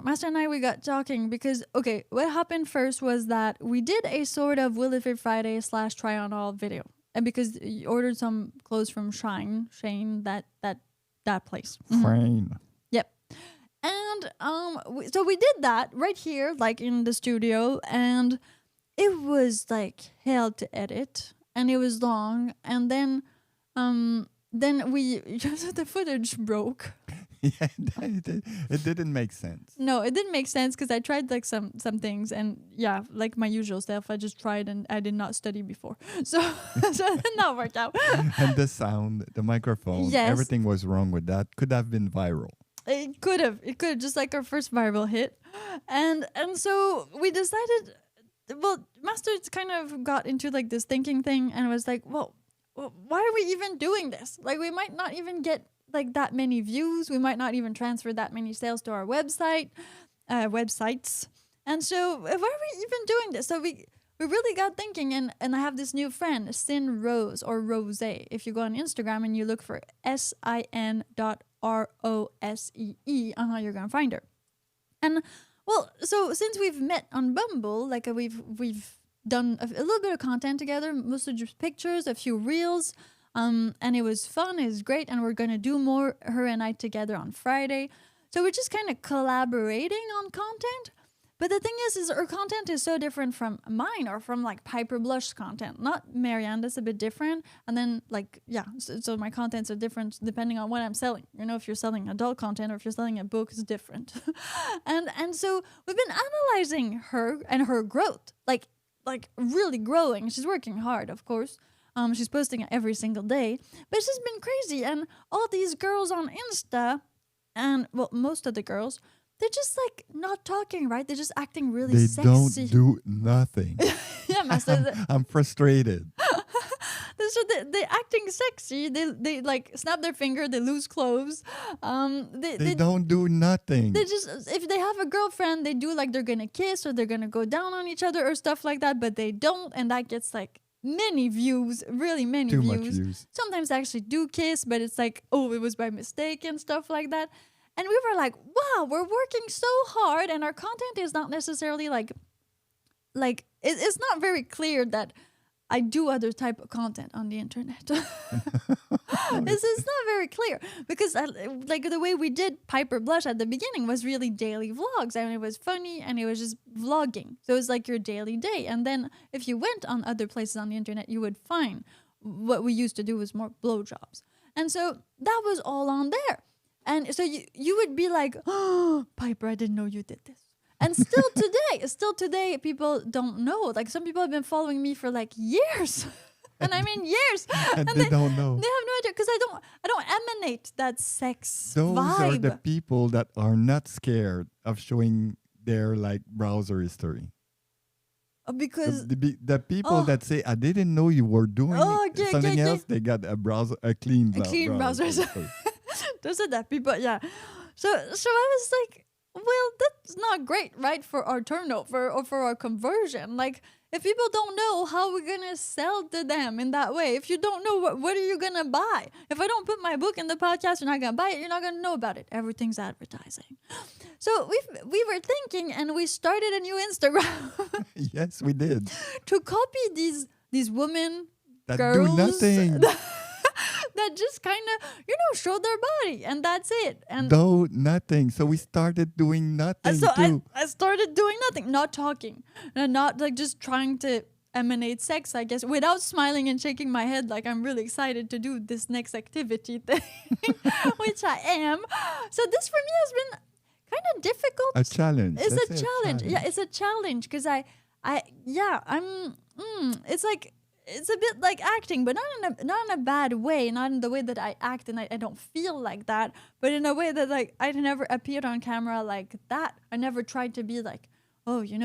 Master and I, we got talking because, okay, what happened first was that we did a sort of Will It Fit Friday / try on all video. And because you ordered some clothes from Shane, that place. Fine. Yep. And so we did that right here, like in the studio, and it was like hell to edit, and it was long, and then we the footage broke. Yeah, it didn't make sense. No, it didn't make sense because I tried like some things, and yeah, like my usual stuff, I just tried and I did not study before, so it did not work out. And the sound, the microphone, Yes. everything was wrong with that. Could have been viral. It could have just like our first viral hit, and so we decided. Well, Master kind of got into like this thinking thing and was like, well, why are we even doing this? Like, we might not even get like that many views. We might not even transfer that many sales to our websites. And so why are we even doing this? So we really got thinking, and I have this new friend, Sin Rose or Rose. If you go on Instagram and you look for SIN.ROSEE, you're gonna find her. And well, so since we've met on Bumble, like we've done a little bit of content together, mostly just pictures, a few reels, and it was fun, it was great, and we're gonna do more, her and I together on Friday. So we're just kind of collaborating on content. But the thing is her content is so different from mine or from like Piper Blush content. Not Marianne, that's a bit different. And then so my contents are different depending on what I'm selling. You know, if you're selling adult content or if you're selling a book, it's different. and so we've been analyzing her and her growth, like really growing. She's working hard, of course. She's posting every single day, but it's just been crazy. And all these girls on Insta, and well, most of the girls, they're just like not talking, right? They're just acting really They sexy. don't do nothing. Yeah, Master. I'm frustrated. So they're acting sexy. They like snap their finger. They lose clothes. They don't do nothing. They just, if they have a girlfriend, they do like they're gonna kiss or they're gonna go down on each other or stuff like that. But they don't, and that gets like many views, really many Too views. much views. Sometimes they actually do kiss, but it's like, oh, it was by mistake and stuff like that. And we were like, wow, we're working so hard, and our content is not necessarily like it's not very clear that I do other type of content on the internet. It's not very clear because like the way we did Piper Blush at the beginning was really daily vlogs, and it was funny and it was just vlogging. So it was like your daily day. And then if you went on other places on the internet, you would find what we used to do was more blowjobs. And so that was all on there. And so you would be like, oh, Piper, I didn't know you did this. And still today, people don't know. Like some people have been following me for like years. And I mean years. And they don't know. They have no idea because I don't emanate that sex Those vibe. are the people that are not scared of showing their like browser history. Because The people that say, I didn't know you were doing something else, they got a clean browser history. Those are the people, yeah. So I was like, well, that's not great, right, for our turnover or for our conversion. Like, if people don't know, how are we gonna sell to them in that way? If you don't know, what are you gonna buy? If I don't put my book in the podcast, you're not gonna buy it. You're not gonna know about it. Everything's advertising. So we were thinking, and we started a new Instagram Yes, we did. to copy these women, That girls do nothing. that just kind of, show their body, and that's it. And Do nothing. So we started doing nothing so too. I started doing nothing, not talking, and not like just trying to emanate sex, I guess, without smiling and shaking my head like I'm really excited to do this next activity thing, which I am. So this for me has been kind of difficult. A challenge. It's Let's a say challenge. Yeah, it's a challenge because it's like, it's a bit like acting, but not in a bad way, not in the way that I act and I don't feel like that, but in a way that like I never appeared on camera like that. I never tried to be like,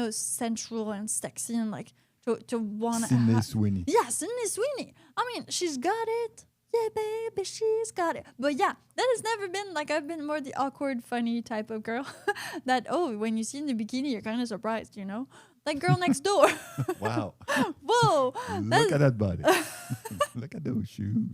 sensual and sexy and like to want to. Sydney Sweeney. Yeah, Sydney Sweeney. I mean, she's got it. Yeah, baby, she's got it. But yeah, that has never been like, I've been more the awkward, funny type of girl that, when you see in the bikini, you're kind of surprised, Like Girl Next Door. Wow. Whoa. Look at that body. Look at those shoes.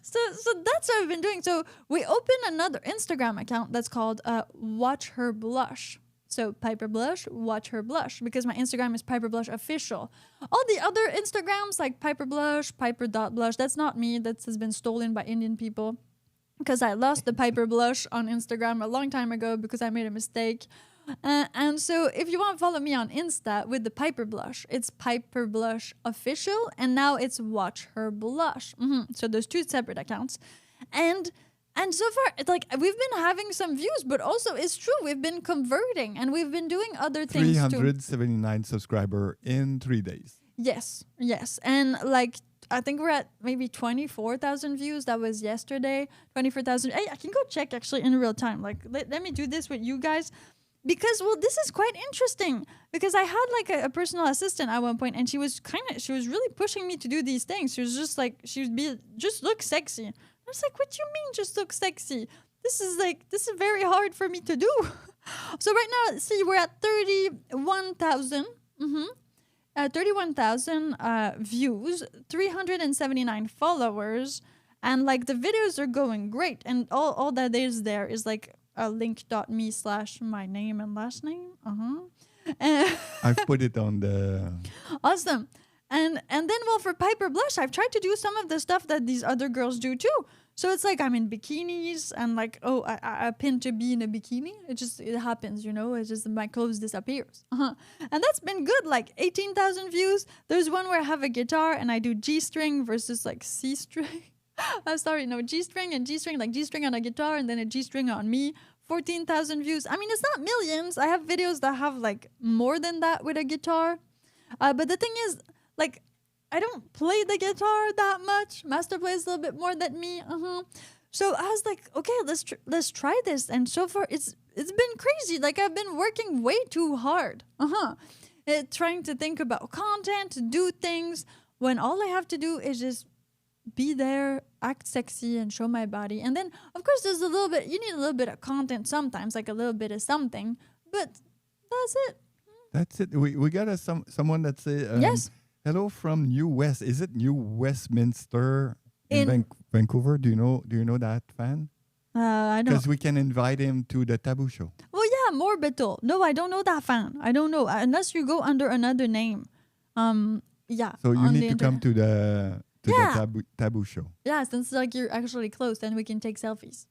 So that's what I've been doing. So we opened another Instagram account that's called Watch Her Blush. So Piper Blush, Watch Her Blush, because my Instagram is Piper Blush Official. All the other Instagrams like Piper Blush, Piper.blush, that's not me. That has been stolen by Indian people because I lost the Piper Blush on Instagram a long time ago because I made a mistake. And so if you want to follow me on Insta with the Piper Blush, it's Piper Blush Official, and now it's Watch Her Blush. So there's two separate accounts. And so far, it's like we've been having some views, but also it's true, we've been converting and we've been doing other things too. 379 subscriber in 3 days. Yes. And like, I think we're at maybe 24,000 views. That was yesterday. 24,000. Hey, I can go check actually in real time. Like, let me do this with you guys. Because, this is quite interesting. Because I had like a personal assistant at one point, and she was really pushing me to do these things. She was just like, just look sexy. I was like, what do you mean just look sexy? This is very hard for me to do. So right now, see, we're at 31,000. 31,000 views, 379 followers, and like the videos are going great. And all that is there is like a link.me/my name and last name. And I've put it on the. awesome. And then, well, for Piper Blush, I've tried to do some of the stuff that these other girls do too. So it's like I'm in bikinis and like, oh, I pin to be in a bikini. It happens, you know. It's just my clothes disappears. And that's been good, like 18,000 views. There's one where I have a guitar and I do G-string versus like C-string. G-string and G-string, like G-string on a guitar and then a G-string on me. 14,000 views. I mean, it's not millions. I have videos that have like more than that with a guitar. But the thing is, like, I don't play the guitar that much. Master plays a little bit more than me. So I was like, okay, let's try this. And so far, it's been crazy. Like I've been working way too hard. Trying to think about content, do things when all I have to do is just be there, act sexy, and show my body. And then, of course, there's you need a little bit of content sometimes, like a little bit of something. But that's it. That's it. We got someone that say yes. Hello from New West. Is it New Westminster in In- Vancouver? Do you know that fan? I don't. Because we can invite him to the Taboo Show. Well, yeah, Morbital. No, I don't know that fan. I don't know unless you go under another name. Yeah. So you on need the to come internet. to the Yeah. Taboo Show. Yeah, since like you're actually close, then we can take selfies.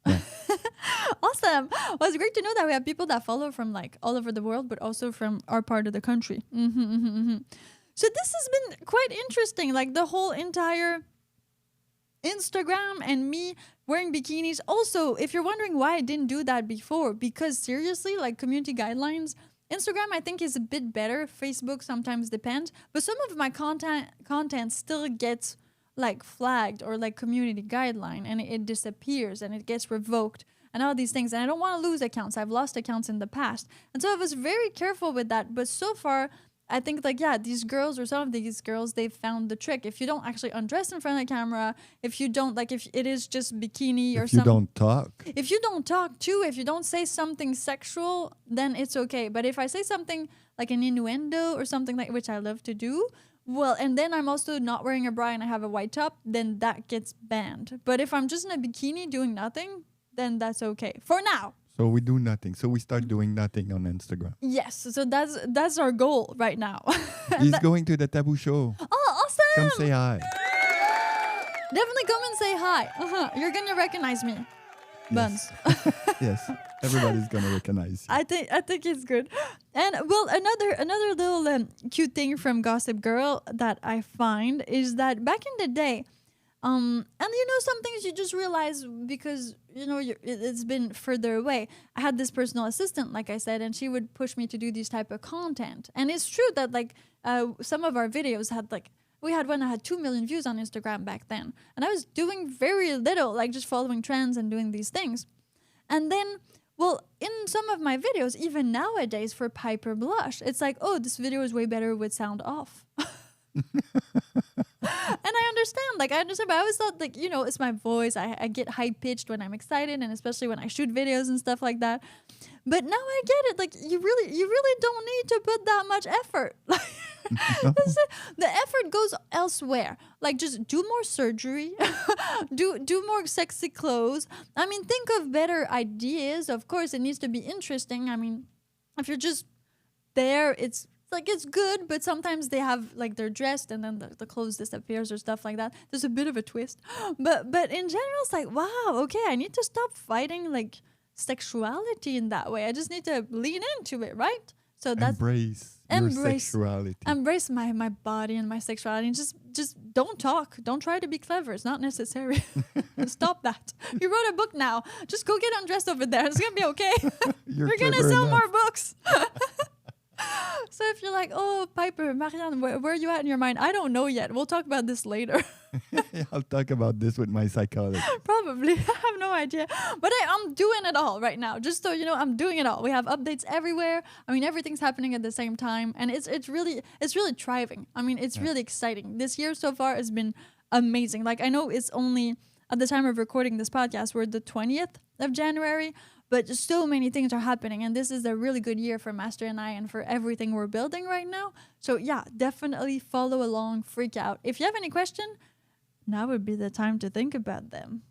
Awesome. Well, it's great to know that we have people that follow from like all over the world, but also from our part of the country. So this has been quite interesting. Like the whole entire Instagram and me wearing bikinis. Also, if you're wondering why I didn't do that before, because seriously, like community guidelines, Instagram I think is a bit better. Facebook sometimes depends, but some of my content still gets like flagged or like community guideline and it disappears and it gets revoked and all these things. And I don't want to lose accounts. I've lost accounts in the past. And so I was very careful with that. But so far, I think like, yeah, these girls or some of these girls, they've found the trick. If you don't actually undress in front of the camera, if you don't like, if it is just bikini or If you something. don't talk, If you don't talk too, if you don't say something sexual, then it's okay. But if I say something like an innuendo or something like which I love to do, well, and then I'm also not wearing a bra and I have a white top, then that gets banned. But if I'm just in a bikini doing nothing, then that's okay for now. so we do nothing. So we start doing nothing on Instagram. Yes, so that's our goal right now. He's going to the Taboo Show. Oh, awesome! Come say hi. Definitely come and say hi. You're gonna recognize me, Buns. Yes, everybody's gonna recognize you. I think it's good. And well, another little cute thing from Gossip Girl that I find is that back in the day, and you know some things you just realize because you know it's been further away. I had this personal assistant, like I said, and she would push me to do these type of content. And it's true that like some of our videos had like. We had one that had 2 million views on Instagram back then. And I was doing very little, like just following trends and doing these things. And then, well, in some of my videos, even nowadays for Piper Blush, it's like, oh, this video is way better with sound off. And I understand, but I always thought, like, you know, it's my voice. I get high-pitched when I'm excited, and especially when I shoot videos and stuff like that. But now I get it. Like, you really don't need to put that much effort. The effort goes elsewhere. Like, just do more surgery, do more sexy clothes. I mean, think of better ideas. Of course, it needs to be interesting. I mean, if you're just there, it's good, but sometimes they have like they're dressed and then the clothes disappears or stuff like that. There's a bit of a twist, but in general, it's like, wow, okay, I need to stop fighting like sexuality in that way. I just need to lean into it, right? So that's Embrace your sexuality. embrace my body and my sexuality, and just don't talk. Don't try to be clever. It's not necessary. Stop that. You wrote a book now. Just go get undressed over there. It's gonna be okay. You're We're gonna clever sell enough. more books. So if you're like, oh, Piper, Marianne, where are you at in your mind? I don't know yet. We'll talk about this later. I'll talk about this with my psychologist. Probably. I have no idea. But I'm doing it all right now. Just so you know, I'm doing it all. We have updates everywhere. I mean, everything's happening at the same time. And it's really thriving. I mean, it's really exciting. This year so far has been amazing. Like, I know it's only, at the time of recording this podcast, we're the 20th of January. But so many things are happening, and this is a really good year for Master and I and for everything we're building right now. So yeah, definitely follow along, freak out. If you have any question, now would be the time to think about them.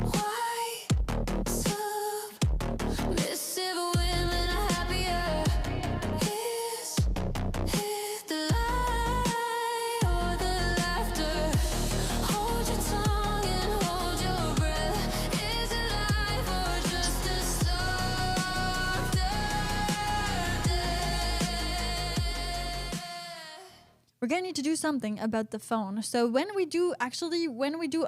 Why submissive women are happier? Is it the lie or the laughter? Hold your tongue and hold your breath. Is it life or just a softer day? We're gonna need to do something about the phone. So when we do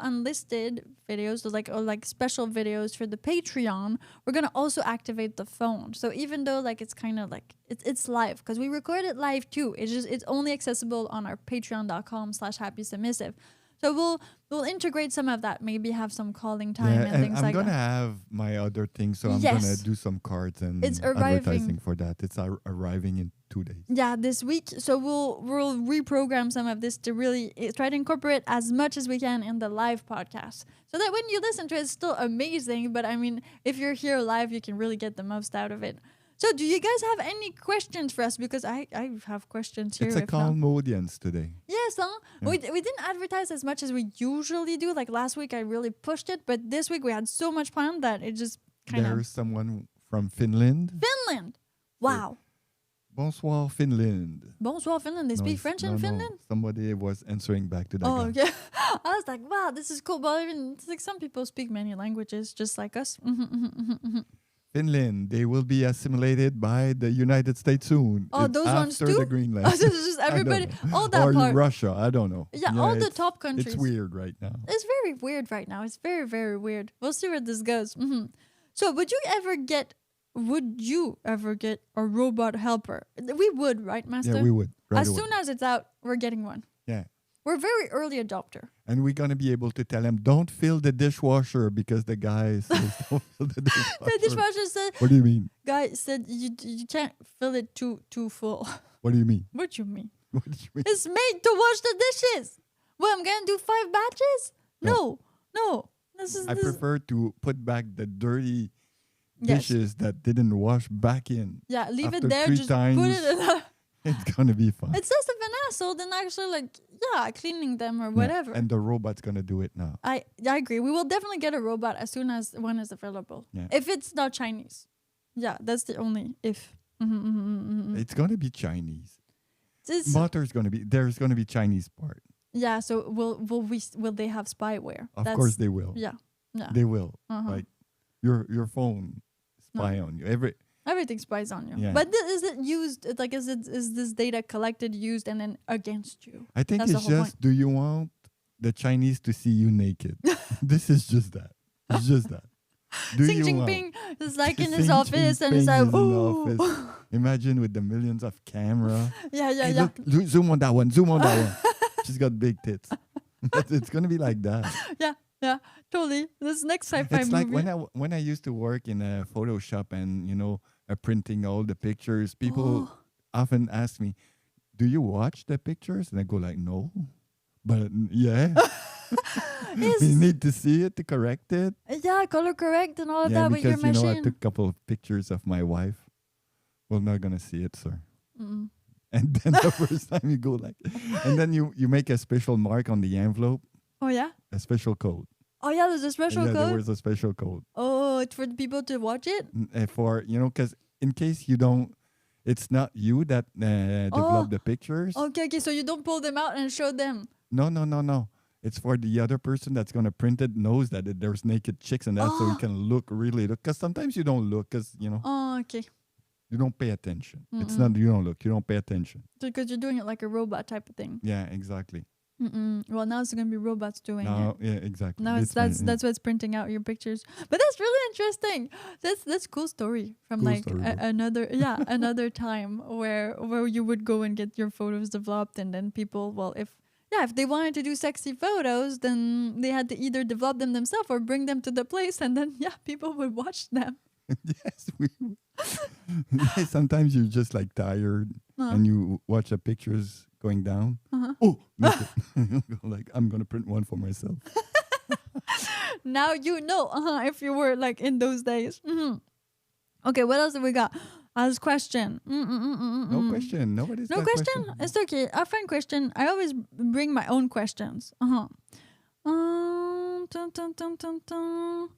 unlisted videos, so like special videos for the Patreon, we're gonna also activate the phone. So even though like it's kind of like it's live because we record it live too. It's only accessible on our patreon.com/happy submissive. So we'll integrate some of that. Maybe have some calling time and things I'm like gonna that. have my other things, so I'm Yes. gonna do some cards and It's arriving. advertising for that. It's arriving in 2 days. Yeah, this week. So we'll reprogram some of this to really try to incorporate as much as we can in the live podcast, so that when you listen to it, it's still amazing. But I mean, if you're here live, you can really get the most out of it. So, do you guys have any questions for us? Because I have questions here. It's a if not- calm audience today. Yes, huh? Yeah. We didn't advertise as much as we usually do. Like last week, I really pushed it, but this week we had so much planned that it just kind of There's someone from Finland. Finland. Wow. Bonsoir, Finland. Bonsoir, Finland. They No, speak it's- French no, in no. Finland. Somebody was answering back to that Oh, guy. okay. I was like, wow, this is cool. But even it's like some people speak many languages, just like us. Finland, they will be assimilated by the United States soon. Oh, It's those ones after too? the Greenland. Oh, this is just I don't everybody, know. all that or part. Russia, I don't know. Yeah, all the it's- top countries. It's weird right now. It's very weird right now. It's very, very weird. We'll see where this goes. So, would you ever get a robot helper? We would, right, Master? Yeah, we would. Right As away. soon as it's out, we're getting one. Yeah. We're very early adopter. And we're going to be able to tell them, don't fill the dishwasher because the guy says, don't fill the dishwasher. The dishwasher said, What do you mean? guy said you can't fill it too full. What do you mean? What you mean? What do you mean? It's made to wash the dishes. Well, I'm gonna do 5 batches? No. This is I this. prefer to put back the dirty Yes. dishes that didn't wash back in. Yeah, leave after it there. 3 Just put times. it in a It's going to be fun. It's less of an hassle than actually cleaning them or Yeah, whatever. And the robot's going to do it now. I agree. We will definitely get a robot as soon as one is available. Yeah. If it's not Chinese. Yeah, that's the only if. It's going to be Chinese. This- There's going to be Chinese part. yeah, so will they have spyware? Of course they will. Yeah. Yeah. They will. Uh-huh. Like your phone spy on you. Everything spies on you. Yeah. But is it used like is this data collected, used, and then against you? I think That's the it's whole just, do you want the Chinese to see you naked? This is just that. It's just that. Do Xi you Jinping is like in his Xi office and Jinping it's like, is in the ooh. office. Imagine with the millions of camera. Yeah, Hey, yeah. look, zoom on that one. Zoom on that one. She's got big tits. It's gonna be like that. Yeah, totally. This next sci-fi It's movie. like when I used to work in a Photoshop and printing all the pictures. People often ask me, "Do you watch the pictures?" And I go like, "No," but yeah, we need to see it to correct it. Yeah, color correct and all of Yeah, that with your because I machine. took a couple of pictures of my wife. Well, not gonna see it, sir. Mm. And then the first time you go like, and then you make a special mark on the envelope, Oh yeah. a special code. Oh yeah, there's a special Yeah, there code. was a special code Oh, it's for the people to watch it. for because in case you don't, it's not you that developed the pictures. Okay. So you don't pull them out and show them. No. It's for the other person that's gonna print it knows that there's naked chicks and that, so you can look. Because sometimes you don't look because Oh, okay. you don't pay attention. It's not you don't look. You don't pay attention. Because you're doing it like a robot type of thing. Yeah, exactly. Well, now it's gonna be robots doing it. No, yeah, exactly. No, It's that's what's printing out your pictures. But that's really interesting. That's cool story from Cool like story, bro. another time where you would go and get your photos developed, and then people, if they wanted to do sexy photos, then they had to either develop them themselves or bring them to the place, and then people would watch them. Yes, sometimes you're just like tired and you watch the pictures going down. Oh, naked. Like I'm gonna print one for myself. Now you know if you were like in those days. Okay, what else have we got? As question. No question. Nobody's No got question? It's okay. I find question. I always bring my own questions. Dun, dun, dun, dun, dun.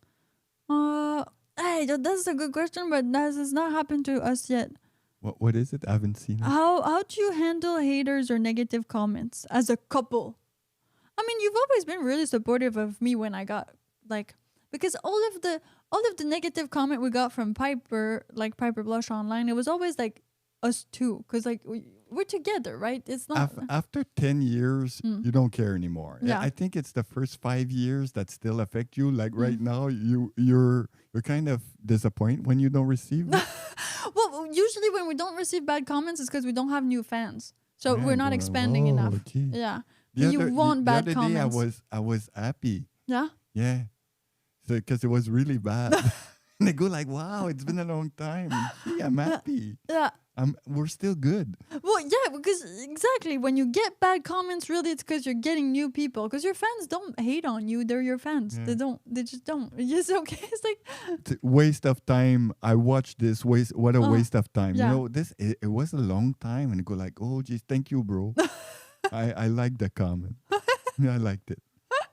Hey, that's a good question, but that has not happened to us yet. What is it? I haven't seen it. How do you handle haters or negative comments as a couple? I mean, you've always been really supportive of me when I got like, because all of the negative comment we got from Piper, like Piper Blush online, it was always like us two, because like we're together, right? It's not. After 10 years, you don't care anymore. Yeah. I think it's the first 5 years that still affect you. Like right now, you're kind of disappointed when you don't receive it. Well, usually when we don't receive bad comments, it's because we don't have new fans, so Yeah, we're not well, expanding oh, enough. gee. Yeah, The you other- want bad the other comments. day I was happy. Yeah. Yeah. So because it was really bad. And they go like, wow, it's been a long time. Gee, I'm happy. Yeah. We're still good. Well, yeah, because exactly when you get bad comments, really, it's because you're getting new people. Because your fans don't hate on you; they're your fans. Yeah. They just don't. It's okay. It's like, Waste of time. I watched this. What a waste of time. yeah. You know, it was a long time, and you go like, oh, geez, thank you, bro. I like the comment. Yeah, I liked it.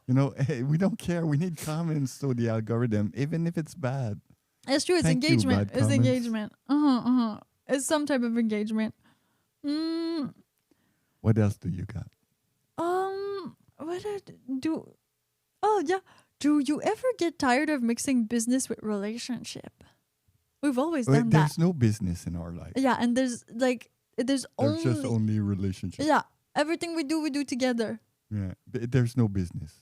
You know, hey, we don't care. We need comments so the algorithm, even if it's bad. it's true. It's Thank you, engagement. bad It's comments. engagement. It's some type of engagement. What else do you got? What did do? Oh yeah. Do you ever get tired of mixing business with relationship? We've always done that. There's no business in our life. Yeah, and there's There's just only relationship. yeah. Everything we do together. Yeah. There's no business.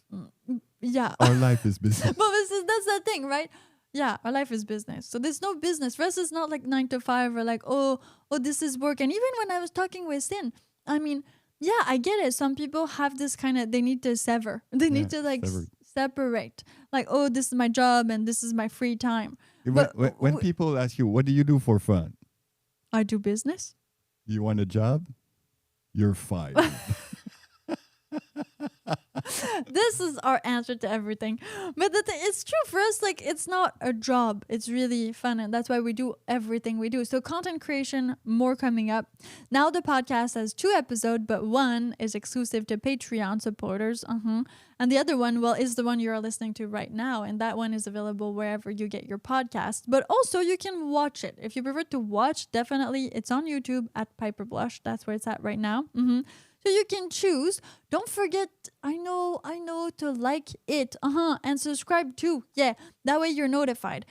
Yeah. Our life is business. But that's the thing, right? Yeah, our life is business. So there's no business. For us, it's not like 9 to 5 or like, oh, this is work. And even when I was talking with Sin, I mean, yeah, I get it. Some people have this kind of, they need to sever. They need to like sever. separate. Like, oh, this is my job and this is my free time. But When people ask you, what do you do for fun? I do business. You want a job? You're fired. This is our answer to everything. But the thing, it's true for us, like it's not a job. It's really fun, and that's why we do everything we do. So content creation, more coming up. Now the podcast has 2 episodes, but one is exclusive to Patreon supporters. And the other one, well, is the one you're listening to right now. And that one is available wherever you get your podcast. But also you can watch it. If you prefer to watch, definitely it's on YouTube at Piper Blush. That's where it's at right now. So you can choose. Don't forget, I know, to like it. And subscribe too. Yeah, that way you're notified.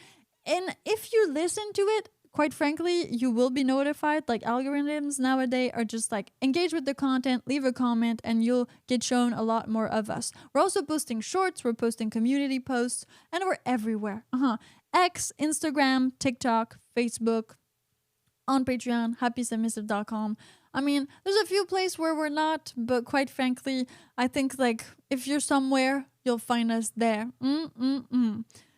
And if you listen to it, quite frankly, you will be notified. Like algorithms nowadays are just like engage with the content, leave a comment, and you'll get shown a lot more of us. We're also posting shorts, we're posting community posts, and we're everywhere. X, Instagram, TikTok, Facebook, on Patreon, happysubmissive.com. I mean, there's a few places where we're not, but quite frankly, I think like if you're somewhere, you'll find us there.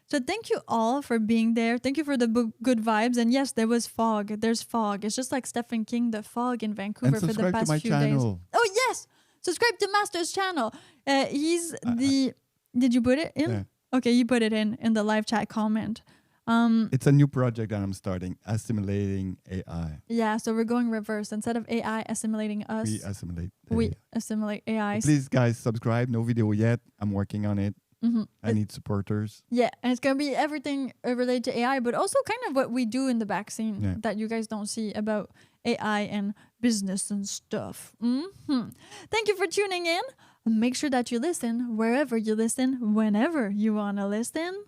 So thank you all for being there. Thank you for the good vibes. And yes, there was fog. There's fog. It's just like Stephen King, the fog in Vancouver And for the subscribe to past my few channel. days. Oh yes, subscribe to Master's channel. He's the. Did you put it in? Yeah. Okay, you put it in the live chat comment. It's a new project that I'm starting, assimilating AI. Yeah, so we're going reverse. Instead of AI assimilating us, We assimilate. we AI. assimilate AI. Please, guys, subscribe. No video yet. I'm working on it. I need supporters. Yeah, and it's going to be everything related to AI, but also kind of what we do in the back scene Yeah. that you guys don't see about AI and business and stuff. Thank you for tuning in. Make sure that you listen wherever you listen, whenever you want to listen.